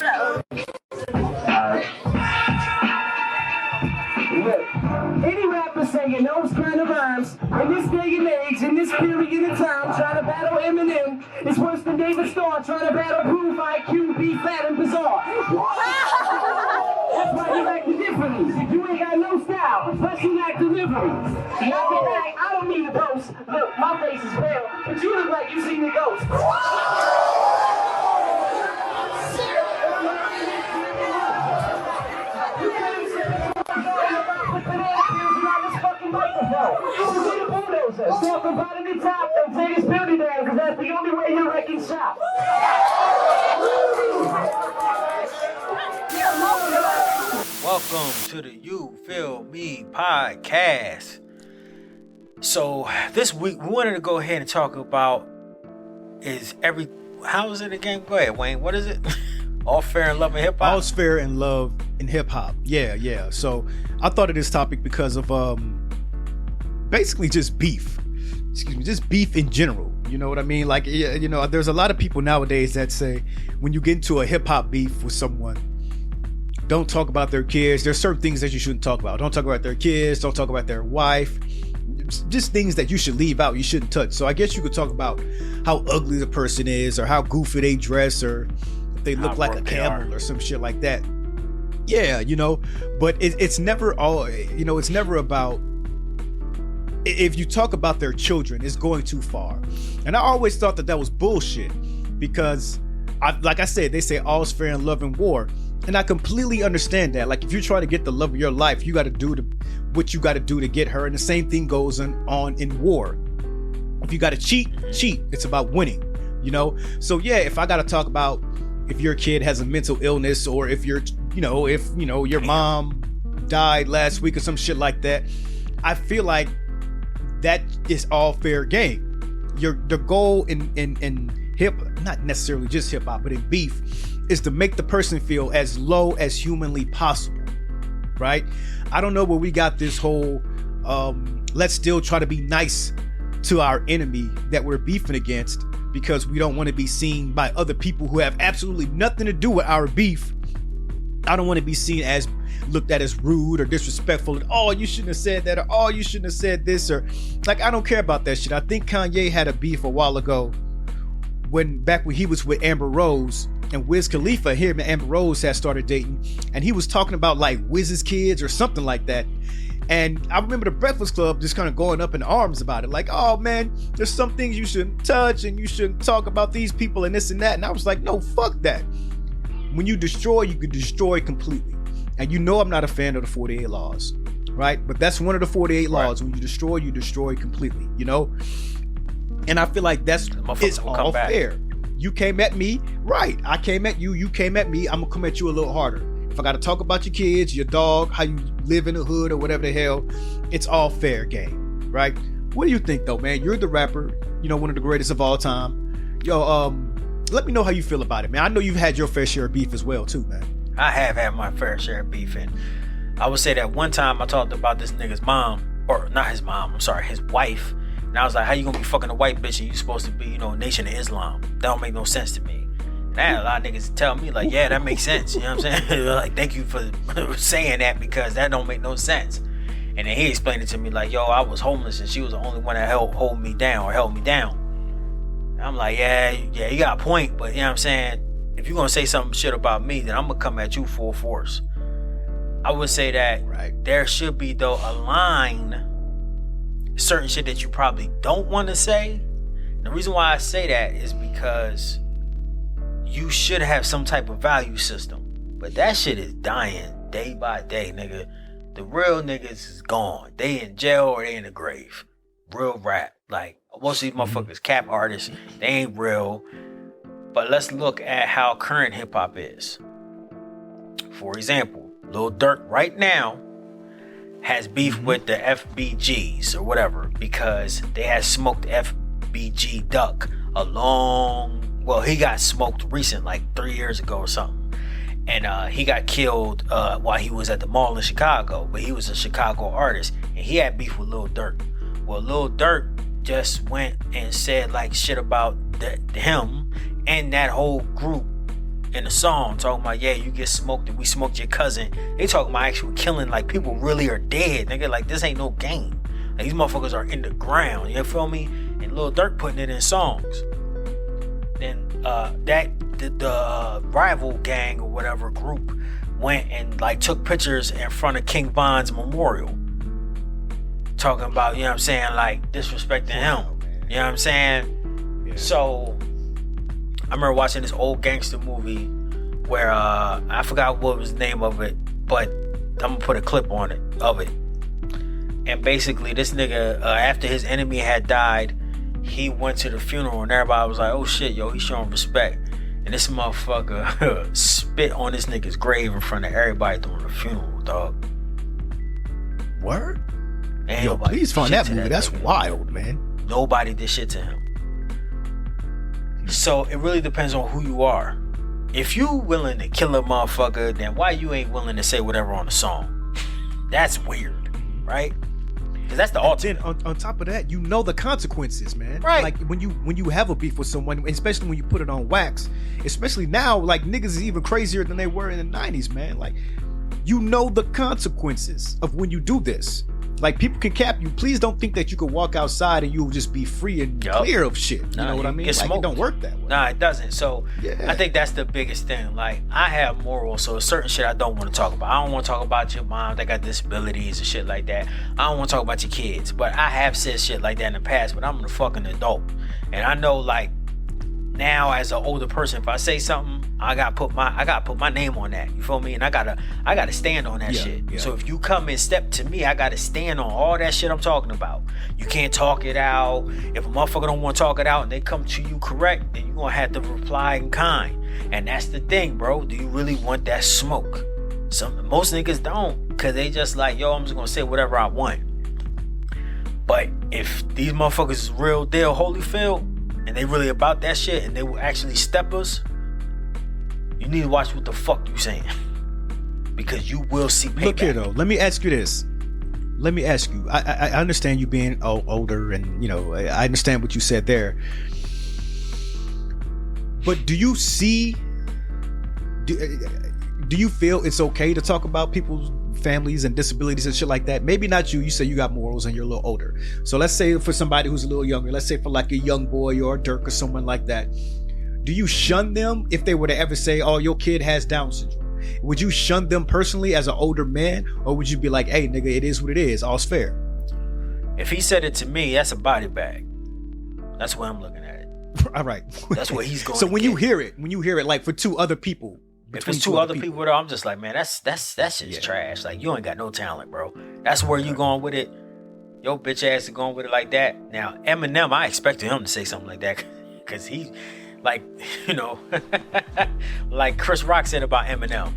Look, any rapper saying those kind of rhymes in this day and age, in this period of time, trying to battle Eminem is worse than David Starr trying to battle Proof, IQ, B flat and bizarre. That's why you acting differently. You ain't got no style, plus you lack delivery. Not the fact, I don't need a boast. Look, my face is pale, but you look like you seen a ghost. Talk about it in the top and take his building down, because that's the only way you're wrecking shop. Welcome to the You Feel Me podcast. So this week we wanted to go ahead and talk about how is it again? Go ahead, Wayne. What is it? All fair in love and hip hop? All's fair in love and hip hop. Yeah. So I thought of this topic because of basically just beef. Just beef in general. You know what I mean? Like, you know, there's a lot of people nowadays that say when you get into a hip hop beef with someone, don't talk about their kids. There's certain things that you shouldn't talk about. Don't talk about their kids. Don't talk about their wife. Just things that you should leave out. You shouldn't touch. So I guess you could talk about how ugly the person is, or how goofy they dress, or if they look like a camel or some shit like that. Yeah, you know, but it's never all, you know, it's never about, if you talk about their children, it's going too far. And I always thought that was bullshit, because like I said, they say all's fair in love and war. And I completely understand that. Like, if you're trying to get the love of your life, you got to do what you got to do to get her. And the same thing goes on in war. If you got to cheat. It's about winning, you know? So yeah, if I got to talk about if your kid has a mental illness, or if your mom died last week or some shit like that, I feel like that is all fair game. The goal in not necessarily just hip hop, but in beef, is to make the person feel as low as humanly possible, right? I don't know where we got this whole let's still try to be nice to our enemy that we're beefing against, because we don't want to be seen by other people who have absolutely nothing to do with our beef. I don't want to be seen as looked at as rude or disrespectful, and oh, you shouldn't have said that, or oh, you shouldn't have said this, or like, I don't care about that shit. I think Kanye had a beef a while ago back when he was with Amber Rose, and Wiz Khalifa, him and Amber Rose had started dating, and he was talking about like Wiz's kids or something like that. And I remember the Breakfast Club just kind of going up in arms about it, like, oh man, there's some things you shouldn't touch, and you shouldn't talk about these people and this and that. And I was like, no, fuck that. When you destroy, you can destroy completely. And you know I'm not a fan of the 48 laws, right? But that's one of the 48 laws. When you destroy completely, you know? And I feel like it's all fair. You came at me, right? I came at you, you came at me, I'm gonna come at you a little harder. If I gotta talk about your kids, your dog, how you live in the hood or whatever the hell, it's all fair game, right? What do you think though, man? You're the rapper, you know, one of the greatest of all time. Yo, let me know how you feel about it, man. I know you've had your fair share of beef as well too, man. I have had my fair share of beef, and I would say that one time I talked about this nigga's mom, or not his mom, I'm sorry, his wife. And I was like, how you gonna be fucking a white bitch and you supposed to be, you know, Nation of Islam? That don't make no sense to me. And I had a lot of niggas tell me like, yeah, that makes sense. You know what I'm saying? Like, thank you for saying that, because that don't make no sense. And then he explained it to me like, yo, I was homeless and she was the only one that held me down. And I'm like, yeah, you got a point. But you know what I'm saying? If you're gonna say some shit about me, then I'm gonna come at you full force. I would say that there should be, though, a line, certain shit that you probably don't want to say. And the reason why I say that is because you should have some type of value system, but that shit is dying day by day, nigga. The real niggas is gone. They in jail or they in the grave. Real rap. Like, most of these motherfuckers cap artists, they ain't real. But let's look at how current hip hop is. For example, Lil Durk right now has beef with the FBGs or whatever, because they had smoked FBG Duck he got smoked recent, like 3 years ago or something. And he got killed while he was at the mall in Chicago, but he was a Chicago artist, and he had beef with Lil Durk. Well, Lil Durk just went and said like shit about him and that whole group in the song talking about, yeah, you get smoked and we smoked your cousin. They talking about actually killing, like, people really are dead, nigga. Like, this ain't no game. Like, these motherfuckers are in the ground, you feel me? And Lil Durk putting it in songs. Then the rival gang or whatever group went and like took pictures in front of King Von's memorial, talking about, you know what I'm saying, like disrespecting him. You know what I'm saying? Yeah. So I remember watching this old gangster movie where I forgot what was the name of it, but I'm gonna put a clip on it of it. And basically this nigga, after his enemy had died, he went to the funeral and everybody was like, oh shit, yo, he's showing respect. And this motherfucker spit on this nigga's grave in front of everybody during the funeral, dog. Word? Yo, please find that movie. That's wild, man. Nobody did shit to him. So it really depends on who you are. If you willing to kill a motherfucker, then why you ain't willing to say whatever on the song? That's weird, right? Because that's the ultimate. Then on top of that, you know the consequences, man. Right. Like when you have a beef with someone, especially when you put it on wax, especially now, like niggas is even crazier than they were in the 90s, man. Like, you know the consequences of when you do this. Like, people can cap you. Please don't think that you can walk outside and you'll just be free and clear of shit. You know what I mean? Like, it don't work that way. Nah, it doesn't. So I think that's the biggest thing. Like, I have morals, so certain shit I don't want to talk about. I don't want to talk about your mom that got disabilities and shit like that. I don't want to talk about your kids. But I have said shit like that in the past, but I'm a fucking adult. And I know, like, now as an older person, if I say something, I gotta put my name on that. You feel me? And I gotta stand on that shit. Yeah. So if you come and step to me, I gotta stand on all that shit I'm talking about. You can't talk it out. If a motherfucker don't want to talk it out and they come to you correct, then you gonna have to reply in kind. And that's the thing, bro. Do you really want that smoke? Most niggas don't, because they just like, yo, I'm just gonna say whatever I want. But if these motherfuckers is real deal Holyfield, and they really about that shit, and they will actually step us, you need to watch what the fuck you saying, because you will see payback. Look here, though. Let me ask you this. Let me ask you. I understand you being older, and you know, I understand what you said there. But do you see? Do you feel it's okay to talk about people's families and disabilities and shit like that? Maybe not you. You say you got morals and you're a little older. So let's say for somebody who's a little younger, let's say for like a young boy or a Dirk or someone like that, do you shun them if they were to ever say, oh, your kid has Down syndrome? Would you shun them personally as an older man? Or would you be like, hey, nigga, it is what it is. All's fair. If he said it to me, that's a body bag. That's where I'm looking at it. All right. That's what he's going so to when you hear it like for two other people, if it's two other people, I'm just like, man, that's shit's trash. Like, you ain't got no talent, bro. That's where you going with it. Your bitch ass is going with it like that. Now, Eminem, I expected him to say something like that, because he, like, you know, like Chris Rock said about Eminem.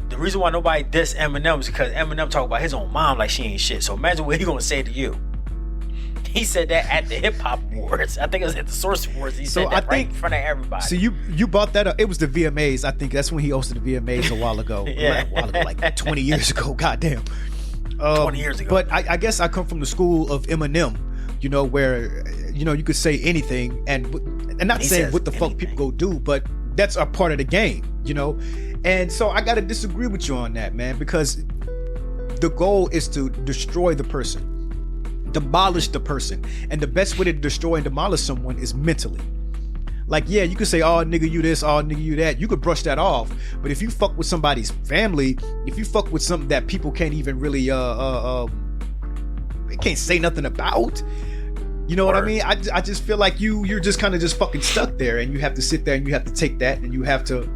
The reason why nobody diss Eminem is because Eminem talk about his own mom like she ain't shit. So imagine what he gonna say to you. He said that at the Hip Hop Awards. I think it was at the Source Awards. He said that right in front of everybody. So you brought that up. It was the VMAs. I think that's when he hosted the VMAs a while ago. Yeah. A while ago, like 20 years ago. Goddamn. 20 years ago. But I guess I come from the school of Eminem, you know, where, you know, you could say anything and not saying what the fuck people go do, but that's a part of the game, you know? And so I got to disagree with you on that, man, because the goal is to destroy the person. Demolish the person, and the best way to destroy and demolish someone is mentally. Like, yeah, you could say, oh nigga you this, oh nigga you that, you could brush that off, but if you fuck with somebody's family, if you fuck with something that people can't even really they can't say nothing about, you know what I mean? I just feel like you're just kind of just fucking stuck there, and you have to sit there and you have to take that, and you have to,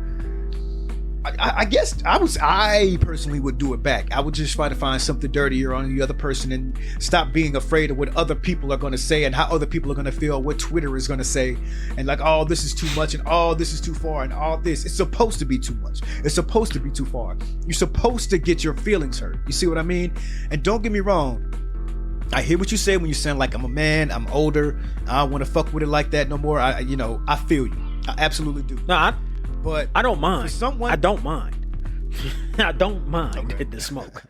I guess I personally would do it back. I would just try to find something dirtier on the other person and stop being afraid of what other people are going to say and how other people are going to feel, what Twitter is going to say, and like, oh, this is too much, and oh, this is too far, and all this. It's supposed to be too much. It's supposed to be too far. You're supposed to get your feelings hurt. You see what I mean? And don't get me wrong, I hear what you say when you sound like, I'm a man, I'm older, I don't want to fuck with it like that no more. I feel you. I absolutely do. No, but I don't mind. For someone, I don't mind. I don't mind the smoke.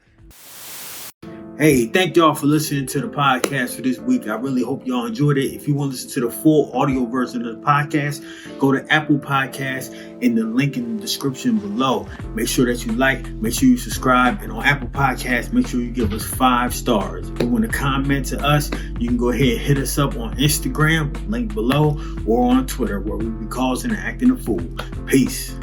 Hey, thank y'all for listening to the podcast for this week. I really hope y'all enjoyed it. If you want to listen to the full audio version of the podcast, go to Apple Podcasts in the link in the description below. Make sure that you like, make sure you subscribe, and on Apple Podcasts, make sure you give us 5 stars. If you want to comment to us, you can go ahead and hit us up on Instagram, link below, or on Twitter, where we'll be causing and acting a fool. Peace.